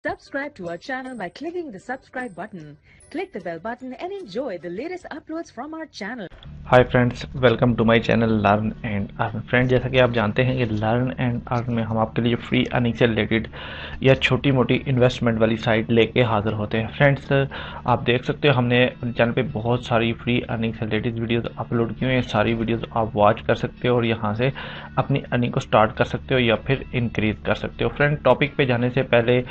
Subscribe to our channel by clicking the subscribe button. Click the bell button and enjoy the latest uploads from our channel. Hi friends, welcome to my channel learn and earn. Friend, जैसा कि आप जानते हैं कि learn and earn में हम आपके लिए फ्री अर्निंग से रिलेटेड या छोटी मोटी इन्वेस्टमेंट वाली साइट लेके हाजिर होते हैं। फ्रेंड्स, आप देख सकते हो हमने अपने चैनल पे बहुत सारी फ्री अर्निंग से रिलेटेड वीडियोस अपलोड की हुई हैं। सारी वीडियोस आप वॉच कर सकते हो और यहाँ से अपनी अर्निंग को स्टार्ट कर सकते हो या फिर इंक्रीज कर सकते हो। फ्रेंड, टॉपिक पे जाने से पहले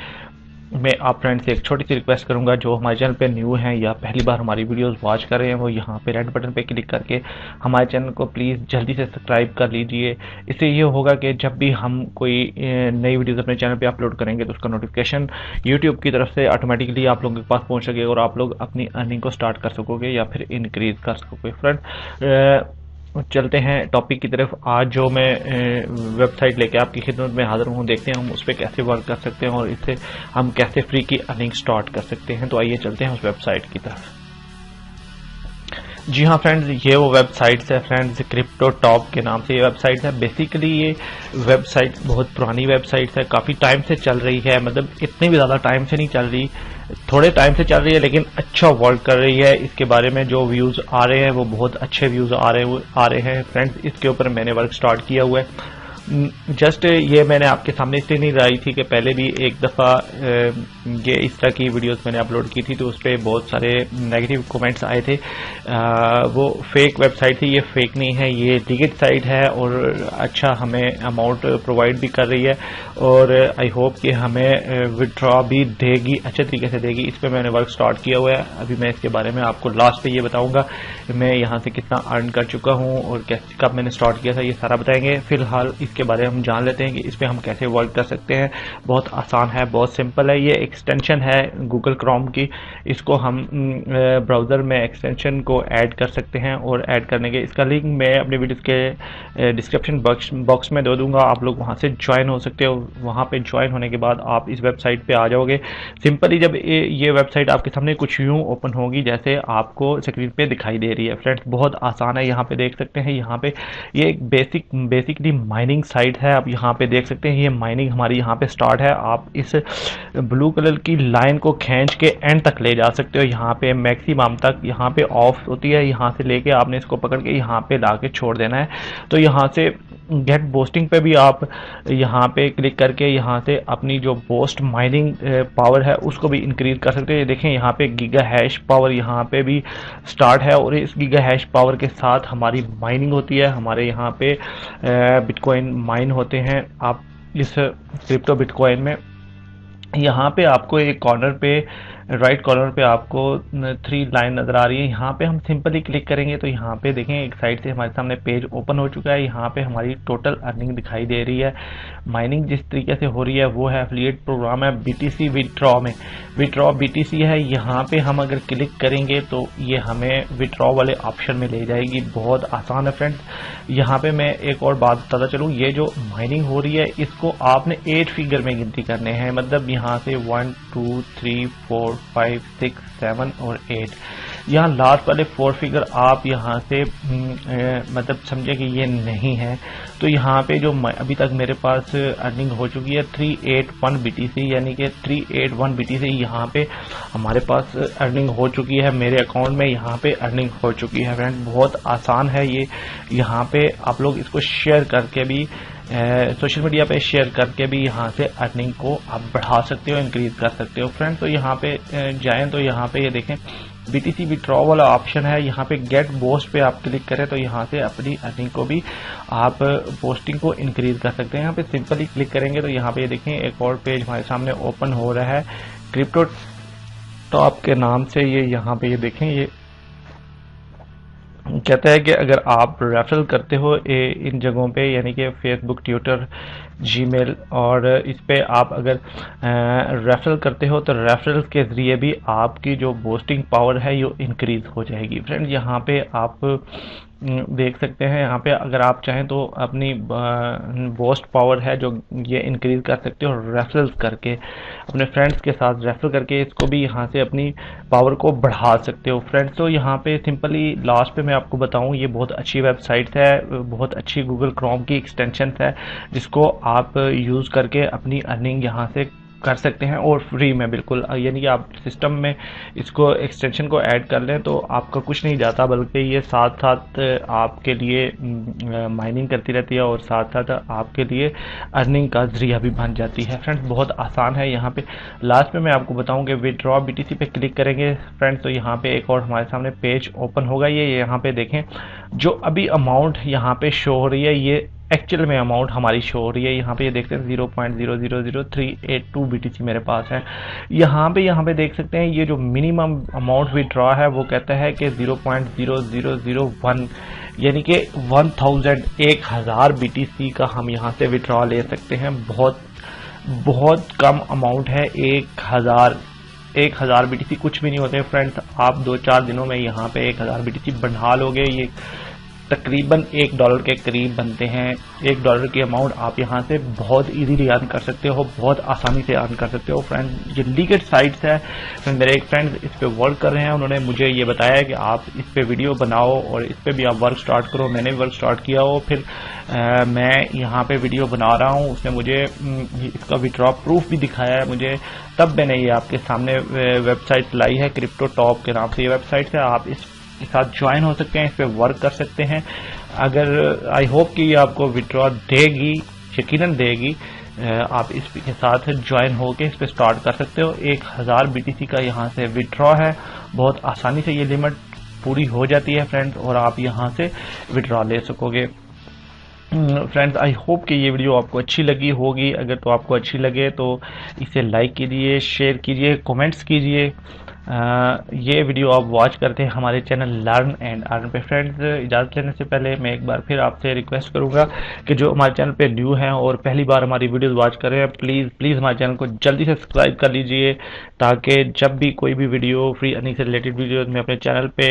मैं आप फ्रेंड से एक छोटी सी रिक्वेस्ट करूंगा, जो हमारे चैनल पे न्यू हैं या पहली बार हमारी वीडियोस वॉच कर रहे हैं, वो यहाँ पे रेड बटन पे क्लिक करके हमारे चैनल को प्लीज़ जल्दी से सब्सक्राइब कर लीजिए। इससे ये होगा कि जब भी हम कोई नई वीडियोस अपने चैनल पे अपलोड करेंगे तो उसका नोटिफिकेशन यूट्यूब की तरफ से ऑटोमेटिकली आप लोगों के पास पहुँच सकेगा और आप लोग अपनी अर्निंग को स्टार्ट कर सकोगे या फिर इंक्रीज कर सकोगे। फ्रेंड, चलते हैं टॉपिक की तरफ। आज जो मैं वेबसाइट लेके आपकी खिदमत में हाजिर हूँ, देखते हैं हम उस पर कैसे वर्क कर सकते हैं और इससे हम कैसे फ्री की अर्निंग स्टार्ट कर सकते हैं। तो आइए चलते हैं उस वेबसाइट की तरफ। जी हाँ फ्रेंड्स, ये वो वेबसाइट्स है फ्रेंड्स, क्रिप्टो टॉप के नाम से ये वेबसाइट है। बेसिकली ये वेबसाइट बहुत पुरानी वेबसाइट है, काफ़ी टाइम से चल रही है। मतलब इतनी भी ज़्यादा टाइम से नहीं चल रही, थोड़े टाइम से चल रही है, लेकिन अच्छा वर्क कर रही है। इसके बारे में जो व्यूज़ आ रहे हैं वो बहुत अच्छे व्यूज़ आ रहे हैं फ्रेंड्स। इसके ऊपर मैंने वर्क स्टार्ट किया हुआ है। जस्ट ये मैंने आपके सामने इसलिए नहीं लाई थी कि पहले भी एक दफ़ा ये इस तरह की वीडियोस मैंने अपलोड की थी तो उस पर बहुत सारे नेगेटिव कमेंट्स आए थे। वो फेक वेबसाइट थी, ये फेक नहीं है, ये लीगल साइट है और अच्छा हमें अमाउंट प्रोवाइड भी कर रही है और आई होप कि हमें विड्रॉ भी देगी, अच्छे तरीके से देगी। इस पर मैंने वर्क स्टार्ट किया हुआ है। अभी मैं इसके बारे में आपको लास्ट पे ये बताऊंगा मैं यहाँ से कितना अर्न कर चुका हूँ और कैसे कब मैंने स्टार्ट किया था, ये सारा बताएंगे। फिलहाल इसके बारे में हम जान लेते हैं कि इस पर हम कैसे वर्क कर सकते हैं। बहुत आसान है, बहुत सिंपल है। ये एक्सटेंशन है गूगल क्रोम की, इसको हम ब्राउज़र में एक्सटेंशन को ऐड कर सकते हैं और ऐड करने के इसका लिंक मैं अपने वीडियो के डिस्क्रिप्शन बॉक्स में दे दूंगा। आप लोग वहां से ज्वाइन हो सकते हो। वहां पे ज्वाइन होने के बाद आप इस वेबसाइट पे आ जाओगे। सिंपली जब ये वेबसाइट आपके सामने कुछ यूँ ओपन होगी जैसे आपको स्क्रीन पे दिखाई दे रही है। फ्रेंड्स, बहुत आसान है। यहाँ पे देख सकते हैं, यहाँ पे ये एक बेसिकली माइनिंग साइट है। आप यहाँ पे देख सकते हैं ये माइनिंग हमारी यहाँ पे स्टार्ट है। आप इस ब्लू कलर की लाइन को खींच के एंड तक ले जा सकते हो, यहाँ पे मैक्सिमम तक। यहाँ पे ऑफ होती है, यहाँ से लेके आपने इसको पकड़ के यहाँ पे ला के छोड़ देना है। तो यहाँ से गेट बोस्टिंग पे भी आप यहाँ पे क्लिक करके यहाँ से अपनी जो बोस्ट माइनिंग पावर है उसको भी इंक्रीज कर सकते हो। ये देखें, यहाँ पे गीगा हैश पावर यहाँ पे भी स्टार्ट है और इस गीगा हैश पावर के साथ हमारी माइनिंग होती है। हमारे यहाँ पे बिटकॉइन माइन होते हैं। आप इस क्रिप्टो बिटकॉइन में यहाँ पे आपको एक कॉर्नर पे राइट कॉर्नर पे आपको 3 लाइन नज़र आ रही है। यहाँ पे हम सिंपली क्लिक करेंगे तो यहाँ पे देखें एक साइड से हमारे सामने पेज ओपन हो चुका है। यहाँ पे हमारी टोटल अर्निंग दिखाई दे रही है। माइनिंग जिस तरीके से हो रही है वो है एफिलिएट प्रोग्राम है BTC विड्रॉ में। विड्रॉ BTC है। यहाँ पे हम अगर क्लिक करेंगे तो ये हमें विड्रॉ वाले ऑप्शन में ले जाएगी। बहुत आसान है फ्रेंड्स। यहाँ पे मैं एक और बात बताता चलूँ, ये जो माइनिंग हो रही है इसको आपने 8 फिगर में गिनती करने हैं। मतलब यहाँ से 1 2 3 4 5 6 7 और 8, यहाँ लास्ट वाले 4 फिगर आप यहाँ से मतलब समझे कि ये नहीं है। तो यहाँ पे जो अभी तक मेरे पास अर्निंग हो चुकी है 381 BTC, यानी कि 381 BTC यहाँ पे हमारे पास अर्निंग हो चुकी है। मेरे अकाउंट में यहाँ पे अर्निंग हो चुकी है। फ्रेंड, बहुत आसान है ये। यहाँ पे आप लोग इसको शेयर करके भी सोशल मीडिया पे शेयर करके भी यहाँ से अर्निंग को आप बढ़ा सकते हो, इंक्रीज कर सकते हो। फ्रेंड, तो यहाँ पे जाएं तो यहाँ पे ये देखें BTC विड्रॉ वाला ऑप्शन है। यहाँ पे गेट बोस्ट पे आप क्लिक करें तो यहाँ से अपनी अर्निंग को भी आप पोस्टिंग को इंक्रीज कर सकते हैं। यहाँ पे सिंपली क्लिक करेंगे तो यहाँ पे ये देखें एक और पेज हमारे सामने ओपन हो रहा है क्रिप्टो टॉप के नाम से। ये यहाँ पे ये देखें, ये कहता है कि अगर आप रेफरल करते हो इन जगहों पे, यानी कि फेसबुक, ट्विटर, जीमेल, और इस पे आप अगर रेफरल करते हो तो रेफरल के ज़रिए भी आपकी जो बोस्टिंग पावर है ये इंक्रीज हो जाएगी। फ्रेंड, यहाँ पे आप देख सकते हैं, यहाँ पे अगर आप चाहें तो अपनी बोस्ट पावर है जो ये इंक्रीज कर सकते हो रेफरल्स करके, अपने फ्रेंड्स के साथ रेफर करके इसको भी यहाँ से अपनी पावर को बढ़ा सकते हो। फ्रेंड्स, तो यहाँ पे सिंपली लास्ट पे मैं आपको बताऊँ, ये बहुत अच्छी वेबसाइट है, बहुत अच्छी गूगल क्रोम की एक्सटेंशन है जिसको आप यूज़ करके अपनी अर्निंग यहाँ से कर सकते हैं और फ्री में बिल्कुल, यानी कि आप सिस्टम में इसको एक्सटेंशन को ऐड कर लें तो आपका कुछ नहीं जाता, बल्कि ये साथ साथ आपके लिए माइनिंग करती रहती है और साथ साथ आपके लिए अर्निंग का जरिया भी बन जाती है। फ्रेंड्स बहुत आसान है। यहाँ पे लास्ट में मैं आपको बताऊँ कि विड्रॉ BTC पे क्लिक करेंगे फ्रेंड्स तो यहाँ पे एक और हमारे सामने पेज ओपन होगा। ये यहाँ पे देखें जो अभी अमाउंट यहाँ पे शो हो रही है, ये एक्चुअल में अमाउंट हमारी शो हो रही है। यहाँ पे ये देखते हैं 0.000382 BTC मेरे पास है। यहाँ पे देख सकते हैं ये जो मिनिमम अमाउंट विड्रॉ है वो कहता है कि 0.0001 यानी कि 1000 BTC का हम यहाँ से विड्रॉ ले सकते हैं। बहुत कम अमाउंट है। 1000 BTC कुछ भी नहीं होते फ्रेंड्स। आप 2-4 दिनों में यहाँ पे 1000 BTC बना लोगे। ये तकरीबन $1 के करीब बनते हैं। $1 की अमाउंट आप यहाँ से बहुत इजीली अर्न कर सकते हो, बहुत आसानी से अर्न कर सकते हो। फ्रेंड ये लीगल साइट्स है। मेरे एक फ्रेंड इस पे वर्क कर रहे हैं, उन्होंने मुझे ये बताया कि आप इस पे वीडियो बनाओ और इस पे भी आप वर्क स्टार्ट करो। मैंने वर्क स्टार्ट किया हो, फिर मैं यहाँ पे वीडियो बना रहा हूँ। उसने मुझे इसका विड्रॉ प्रूफ भी दिखाया है मुझे, तब मैंने ये आपके सामने वेबसाइट लाई है। क्रिप्टो टॉप के नाम से ये वेबसाइट है। आप इस साथ ज्वाइन हो सकते हैं, इस पे वर्क कर सकते हैं। अगर आई होप कि ये आपको विड्रॉ देगी, यकीनन देगी। आप इसके साथ ज्वाइन होके इस पे स्टार्ट कर सकते हो। 1000 BTC का यहाँ से विड्रॉ है। बहुत आसानी से ये लिमिट पूरी हो जाती है फ्रेंड्स और आप यहाँ से विड्रॉ ले सकोगे। फ्रेंड्स आई होप कि ये वीडियो आपको अच्छी लगी होगी। अगर तो आपको अच्छी लगे तो इसे लाइक कीजिए, शेयर कीजिए, कमेंट्स कीजिए। ये वीडियो आप वॉच करते हैं हमारे चैनल लर्न एंड अर्न पे। फ्रेंड्स इजाज़त लेने से पहले मैं एक बार फिर आपसे रिक्वेस्ट करूंगा कि जो हमारे चैनल पे न्यू हैं और पहली बार हमारी वीडियोस वॉच कर रहे हैं, प्लीज़ हमारे चैनल को जल्दी से सब्सक्राइब कर लीजिए, ताकि जब भी कोई भी वीडियो फ्री अर्निंग से रिलेटेड वीडियोज़ मैं अपने चैनल पे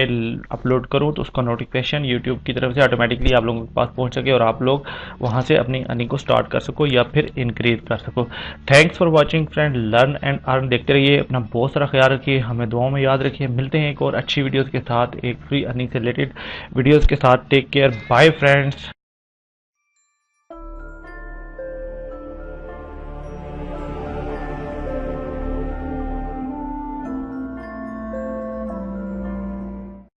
अपलोड करूँ तो उसका नोटिफिकेशन यूट्यूब की तरफ से ऑटोमेटिकली आप लोगों के पास पहुँच सके और आप लोग वहाँ से अपनी अर्निंग को स्टार्ट कर सको या फिर इंक्रीज कर सको। Thanks for watching friend. Learn and earn देखते रहिए। अपना बहुत सारा ख्याल रखिए, हमें दुआओं में याद रखिए। मिलते हैं एक और अच्छी वीडियोस के साथ, एक फ्री अर्निंग से रिलेटेड वीडियोस के साथ। Take care, bye friends.